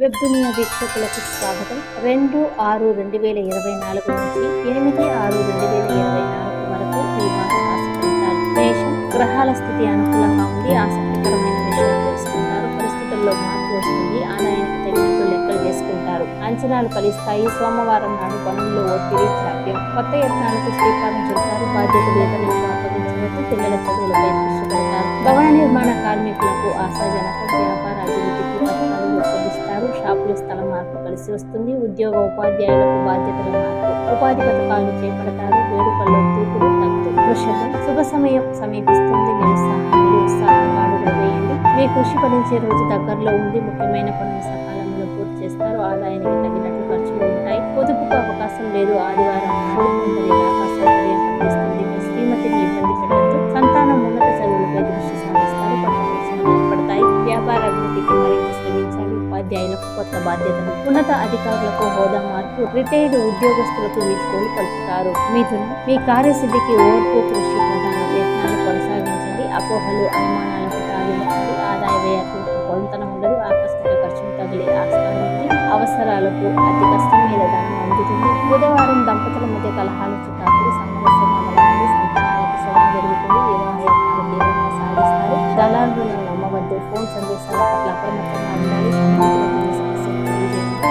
Web దునియా వీక్షకులకు స్వాగతం. 2/6/2024 నుంచి 8/6/2024 వరకు ఈ వార రాశి ఫలితాలు. మేషం, గ్రహాల స్థితి అనుకూలంగా ఉంది. ఆసక్తికరమైన విషయం తెలుసుకుంటారు. పరిస్థితుల్లో మార్పు వస్తుంది. ఆదాయానికి తగినట్టు లెక్కలు వేసుకుంటారు. అంచనాలు ఫలిస్తాయి. సోమవారం నాడు పనుల్లో ఒత్తిడి, జాప్యం, కొత్త యత్నాలకు శ్రీకారం చుడతారు. బాధ్యతలు ఇతరులకు అప్పగించవద్దు. పిల్లల చదువులపై దృష్టి పెడతారు. భవన నిర్మాణ కార్మికులకు ఆశాజనకం. వ్యాపార అభివృద్ధికి పథకాలు రూపొందిస్తారు. షాపుల స్థల మార్పు కలిసి వస్తుంది. ఉద్యోగ ఉపాధ్యాయులకు బాధ్యతల మార్పు, ఉపాధి పథకాలు చేపడతారు. వేడుకల్లో దూకుడు తగ్గుతుంది. వృషభం, శుభ సమయం సమీపిస్తుంది. నిరుత్సాహంగా అడుగులు వేయండి. మీ కృషి ఫలించే రోజు దగ్గరలో ఉంది. ముఖ్యమైన పనులు సకాలంలో పూర్తి చేస్తారు. ఆదాయానికి తగినట్లు ఖర్చులు ఉంటాయి. పొదుపుకు అవకాశం లేదు. ఆదివారం నాడు కొందరి దాకా సౌకర్యం కలిగిస్తుంది. మీ శ్రీమతిని ఇబ్బంది పెట్టద్దు. సంతానం ఉన్నత చదువులపై దృష్టి సాధిస్తారు. కొత్త పరిశ్రమలు ఏర్పడతాయి. వ్యాపార అభివృద్ధికి మరింత శ్రమించాలి. ఉపాధ్యాయులకు కొత్త బాధ్యతలు, ఉన్నత అధికారులకు హోదా మార్పు, రిటైర్డ్ ఉద్యోగస్తులకు వీడ్కోలు పలుకుతారు. మిథునం, మీ కార్యసిద్ధికి ఓర్పు, కృషి ప్రధాన యత్నాలు కొనసాగించండి. అపోహలు, అనుమానాలకు తావివ్వండి. ఆదాయ వ్యయాలకు పొంతన ఉండదు. ఆకస్మిక ఖర్చులు తగిలే ఆస్కారం ఉంది. అవసరాలకు అతి కష్టం మీద ధనం అందుతుంది. బుధవారం దంపతుల మధ్య కలహాలు, చికాకులు సామరస్యంగా మరలండి. సంతానానికి శుభం జరుగుతుంది. వివాహ యత్నాలు తీవ్రంగా సాగిస్తారు. దళారులను నమ్మవద్దు. ఫోన్ సందేశాల పట్ల అప్రమత్తంగా ఉండాలి.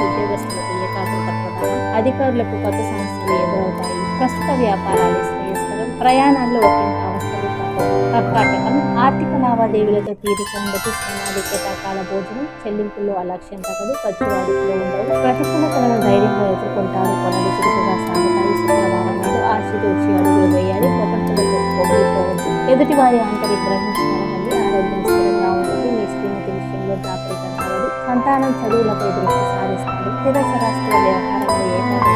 ఉద్యోగస్తులకు ఏకాగ్రత ప్రధానం. అధికారులకు కొత్త సమస్యలు ఎదురవుతాయి. ప్రస్తుత వ్యాపారాలు శ్రేయస్కరం. ప్రయాణాల్లో ఒకంత అవస్థలు తప్పవు. కర్కాటకం, ఆర్థిక లావాదేవీలతో తీరిక ఉండదు. శ్రమాధిక్యత, కాల భోజనం, చెల్లింపుల్లో అలక్ష్యం తగదు. ఖర్చు వాడుకలో ఉండవు. ప్రతికూలతలను ధైర్యంగా ఎదుర్కొంటారు. పనులు చురుకుగా సాగుతాయి. శుక్రవారం నాడు ఆశీతూచి అడుగులు వేయాలి. ప్రపంచంలో పొగిలిపోవద్దు. ఎదుటి వారి అంతరి గ్రహించగలగండి. ఆరోగ్యం స్థిరంగా ఉంటుంది. మీ శ్రీమతి విషయంలో దాపరికం కాదు. సంతానం చదువులపై దృష్టి సాధిస్తారు. స్థిర చరాస్తుల వ్యవహారంలో ఏకాగ్రత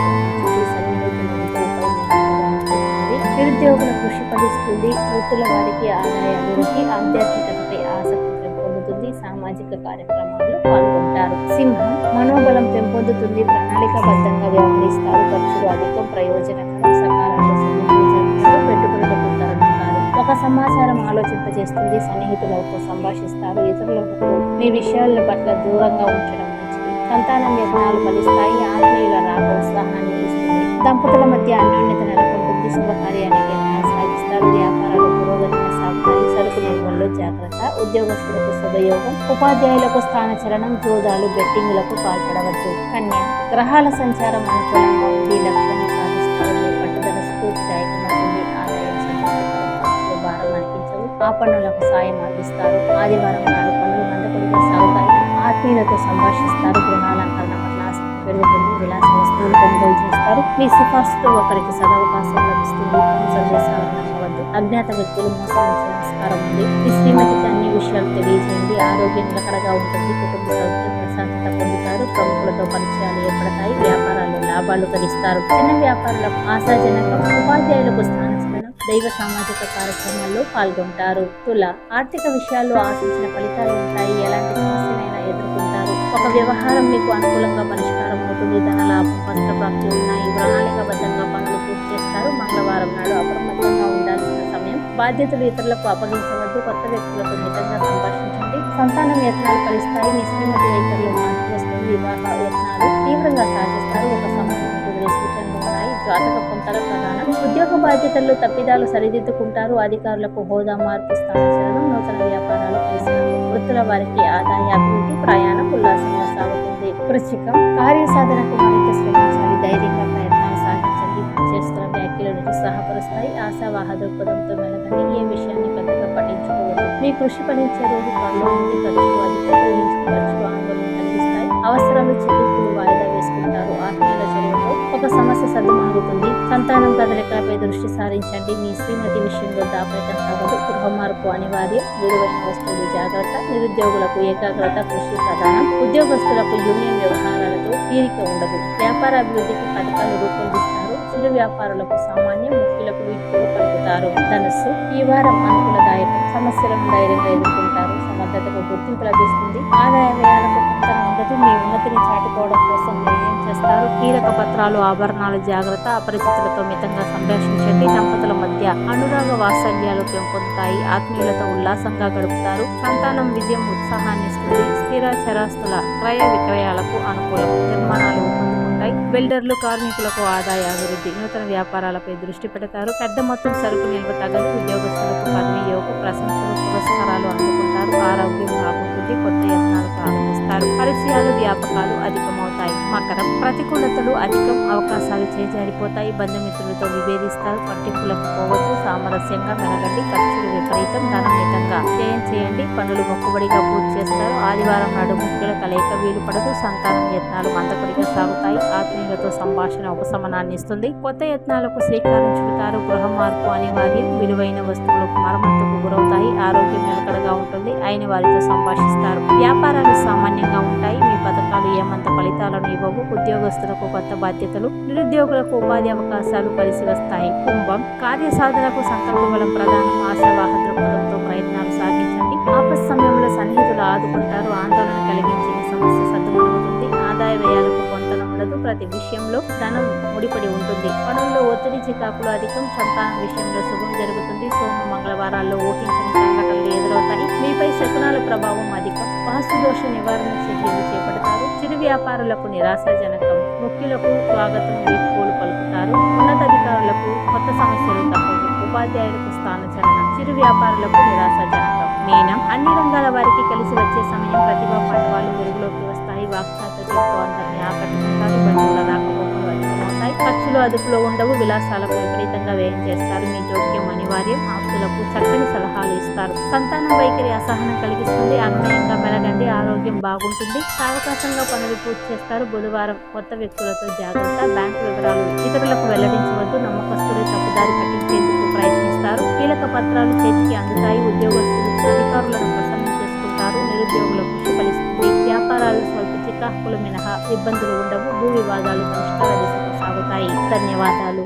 నిరుద్యోగుల కృషి ఫలిస్తుంది. వృత్తుల వారికి ఆదాయ అభివృద్ధి, ఆధ్యాత్మికతపై ఆసక్తి పెంపొందుతుంది. సామాజిక కార్యక్రమాల్లో పాల్గొంటారు. సింహం, మనోబలం పెంపొందుతుంది. ప్రణాళికాబద్ధంగా వ్యవహరిస్తారు. ఖర్చులు అధికం, ప్రయోజనకరం. సకాలంలో చెల్లింపులు జరుపుతారు. పెట్టుబడులకు తరలిస్తారు. ఒక సమాచారం ఆలోచింపజేస్తుంది. సన్నిహితులతో సంభాషిస్తారు. ఇతరులకు మీ విషయాల పట్ల దూరంగా ఉంచడం మంచిది. సంతానం యత్నాలు ఫలిస్తాయి. ఆత్మీయుల రాక ఉత్సాహాన్ని ఇస్తుంది. దంపతుల మధ్య అన్యోన్యత నెలకొంటుంది. శుభకార్యానికి యత్నాలు సాగిస్తారు. వ్యాపారాలు పురోగతిని సాగుతాయి. సరుకు నిల్వల్లో జాగ్రత్త. ఉద్యోగస్తులకు శుభయోగం. ఉపాధ్యాయులకు స్థానచలనం. జోదాలు, బెట్టింగులకు పాల్పడవచ్చు. కన్య, గ్రహాల సంచారం అనుకూలంగా ఉంది. లక్ష్యాన్ని సాధిస్తారు. మీ పట్టుదల స్ఫూర్తిదాయకంగా ఉంది. ఆదాయం సంతృప్తికరంగా భారం అనిపించవు. ఆ పనులకు సాయం అందిస్తారు. ఆదివారం నాడు పనులు మందకొడిగా సాగుతాయి. ఆత్మీయులతో సంభాషిస్తారు. గృహాలంకరణ పట్ల ఆసక్తి పెరుగుతుంది. విలాస వస్తువులు కొనుగోలు చేస్తారు. మీ సిఫార్సుతో ఒకరికి సదవకాశం లభిస్తుంది. సందేశాలను నమ్మవద్దు. అజ్ఞాత వ్యక్తులు మోసగించే ఆస్కారం ఉంది. మీ శ్రీమతికి అన్ని విషయాలు తెలియజేయండి. ఆరోగ్యం నిలకడగా ఉంటుంది. కుటుంబ సౌఖ్యం, ప్రశాంతత పొందుతారు. ప్రముఖులతో పరిచయాలు ఏర్పడతాయి. వ్యాపారాల్లో లాభాలు గడిస్తారు. చిన్న వ్యాపారులకు ఆశాజనకం. ఉపాధ్యాయులకు స్థానచలనం. దైవ సామాజిక కార్యక్రమాల్లో పాల్గొంటారు. తుల, ఆర్థిక విషయాల్లో ఆశించిన ఫలితాలు ఉంటాయి. ఎలాంటి సమస్యనైనా ఎదుర్కొంటారు. ఒక వ్యవహారం మీకు అనుకూలంగా పరిష్కారం అవుతుంది. ధన లాభం, వస్త్రప్రాప్తి ఉన్నాయి. ప్రణాళికాబద్ధంగా పనులు పూర్తి చేస్తారు. మంగళవారం నాడు అప్రమత్తంగా ఉండాల్సిన సమయం. బాధ్యతలు ఇతరులకు అప్పగించవద్దు. కొత్త వ్యక్తులతో మితంగా సంభాషించండి. సంతానం యత్నాలు ఫలిస్తాయి. మీ శ్రీమతి వైఖరిలో మార్పు వస్తుంది. వివాహ యత్నాలు తీవ్రంగా సాగిస్తారు. ఒక సంబంధం కుదిరే సూచనలు ఉన్నాయి. జాతక పొంతల ప్రధానం. ఉద్యోగ బాధ్యతల్లో తప్పిదాలు సరిదిద్దుకుంటారు. అధికారులకు హోదా మార్పు, స్థానచలనం. నూతన వ్యాపారాలు కలిసి వృత్తుల వారికి ఆదాయ అభివృద్ధి. ప్రయాణం ఉల్లాసంగా సాగుతుంది. వృశ్చికం, కార్యసాధనకు మరింత శ్రమించాలి. ధైర్యంగా ప్రయత్నాలు సాగించండి. చేస్తున్న వ్యాఖ్యలు నిరుత్సాహపరుస్తాయి. ఆశావాహ దృక్పథంతో మెలగండి. ఏ విషయాన్ని పెద్దగా పట్టించుకోవద్దు. మీ కృషి ఫలించే రోజు త్వరలో ఉంది. ఖర్చులు అధిక, ఊహించిన ఖర్చులు ఆందోళన కలిగిస్తాయి. అవసరాలు, చెల్లింపులు వాయిదా వేసుకుంటారు. ఆత్మీయుల చొరవతో ఒక సమస్య సద్దుమణుగుతుంది. సంతానం కదలికలపై దృష్టి సారించండి. మీ శ్రీమతి విషయంలో దాపరికం తగదు. గృహ మార్పు అనివార్యం. విలువైన వస్తువులు జాగ్రత్త. నిరుద్యోగులకు ఏకాగ్రత, కృషి ప్రధానం. ఉద్యోగస్తులకు యూనియన్ వ్యవహారాలతో తీరిక ఉండదు. వ్యాపార అభివృద్ధికి పథకాలు రూపొందిస్తారు. చిరు వ్యాపారులకు సామాన్యం. ముఖ్యులకు వీడ్కోలు పలుకుతారు. ధనుస్సు, ఈ వారం అనుకూలదాయకం. సమస్యలను ధైర్యంగా ఎదుర్కొంటారు. సమర్థతకు గుర్తింపు లభిస్తుంది. ఆదాయ వ్యయాలకు పొంతన ఉండదు. మీ ఉన్నతిని చాటుకోవడం కోసం వ్యయం చేస్తారు. కీలక పత్రాలు, ఆభరణాలు జాగ్రత్త. అపరిచితులతో మితంగా సంభాషించండి. దంపతుల మధ్య అనురాగ వాత్సల్యాలు పెంపొందుతాయి. ఆత్మీయులతో ఉల్లాసంగా గడుపుతారు. సంతానం విజయం ఉత్సాహాన్ని ఇస్తుంది. స్థిర చరాస్తుల క్రయ విక్రయాలకు అనుకూలం. నిర్మాణాలు ఊపందుకుంటాయి. బిల్డర్లు, కార్మికులకు ఆదాయ అభివృద్ధి. నూతన వ్యాపారాలపై దృష్టి పెడతారు. పెద్ద మొత్తం సరుకు నిల్వ తగదు. ఉద్యోగస్తులకు పదవి యోగం, ప్రశంసలు, పురస్కారాలు అందుకుంటారు. ఆరోగ్యం బాగుంటుంది. కొత్త యత్నాలు ప్రారంభిస్తారు. పరిచయాలు, వ్యాపకాలు అధికమవుతాయి. మకరం ప్రతికూలతలు అధికం. అవకాశాలు చేజారిపోతాయి. బంధుమిత్రులతో విభేదిస్తారు. పట్టింపులకు పోవద్దు. సామరస్యంగా మెలగండి. ఖర్చులు విపరీతం. ధనం మితంగా వ్యయం చేయండి. పనులు మొక్కుబడిగా పూర్తి చేస్తారు. ఆదివారం నాడు ముఖ్యుల కలయిక వీలు పడదు. సంతానం యత్నాలు మందకొడిగా సాగుతాయి. ఆత్మీయులతో సంభాషణ ఉపశమనాన్ని ఇస్తుంది. కొత్త యత్నాలకు శ్రీకారం చుడతారు. గృహ మార్పు అనివార్యం. విలువైన వస్తువులకు మరమ్మతుకు గురవుతాయి. ఆరోగ్యం నిలకడగా ఉంటుంది. అయిన వారితో సంభాషిస్తారు. వ్యాపారాలు సామాన్యంగా ఉంటాయి. మీ పథకాలు ఏమంత ఫలితాలను ఇవ్వవు. ఉద్యోగస్తులకు కొత్త బాధ్యతలు. నిరుద్యోగులకు ఉపాధి అవకాశాలు కలిసి వస్తాయి. కుంభం కార్యసాధనకు సంకల్ప బలం ప్రధానం. ఆశావాహ దృక్పథంతో ప్రయత్నాలు సాగించండి. ఆపత్ సమయంలో సన్నిహితులు ఆదుకుంటారు. ఆందోళన కలిగించిన సమస్య సద్దుమణుగుతుంది. ఆదాయ వ్యయాలకు పొంతన ఉండదు. ప్రతి విషయంలో ధనం ముడిపడి ఉంటుంది. పనుల్లో ఒత్తిడి, చికాకులు అధికం. సంతానం విషయంలో శుభం జరుగుతుంది. సోమ మంగళవారాల్లో ఊహించని సంఘటనలు ఎదురవుతాయి. మీపై శకునాల ప్రభావం అధికం. వాస్తు దోష నివారణ చర్యలు చేపడతారు. చిరు వ్యాపారులకు నిరాశాజనకం. ముఖ్యులకు స్వాగతం, వీడ్కోలు పలుకుతారు. ఉన్నతాధికారులకు కొత్త సమస్యలు తప్పవు. ఉపాధ్యాయులకు స్థానచలనం. చిరు వ్యాపారులకు నిరాశాజనకం. మీనం అన్ని రంగాల వారికి కలిసి వచ్చే సమయం. ప్రతిభా పాఠవాలు వెలుగులోకి వస్తాయి. వాక్చాతుర్యంతో అందరినీ ఆకట్టుకుంటారు. బంధువుల రాకపోకలు అధికమవుతాయి. ఖర్చులు అదుపులో ఉండవు. విలాసాలకు విపరీతంగా వ్యయం చేస్తారు. మీ జోక్యం అనివార్యం. ఆప్తులకు చక్కని సలహాలు ఇస్తారు. సంతానం వైఖరి అసహనం కలిగిస్తుంది. అన్వయంగా మెలగండి. ఆరోగ్యం బాగుంటుంది. సావకాశంగా పనులు పూర్తి చేస్తారు. బుధవారం కొత్త వ్యక్తులతో జాగ్రత్త. బ్యాంకు వివరాలు ఇతరులకు వెల్లడించవద్దు. నమ్మకస్తులే తప్పుదారి పట్టించేందుకు ప్రయత్నిస్తారు. కీలక పత్రాలు చేతికి అందుతాయి. ఉద్యోగస్తులు అధికారులను ప్రసన్నం చేసుకుంటారు. నిరుద్యోగుల కృషి ఫలిస్తుంది. వ్యాపారాలు స్వల్ప చికాకులు మినహా ఇబ్బందులు ఉండవు. భూ వివాదాలు పరిష్కార దిశగా సాగుతాయి. ధన్యవాదాలు.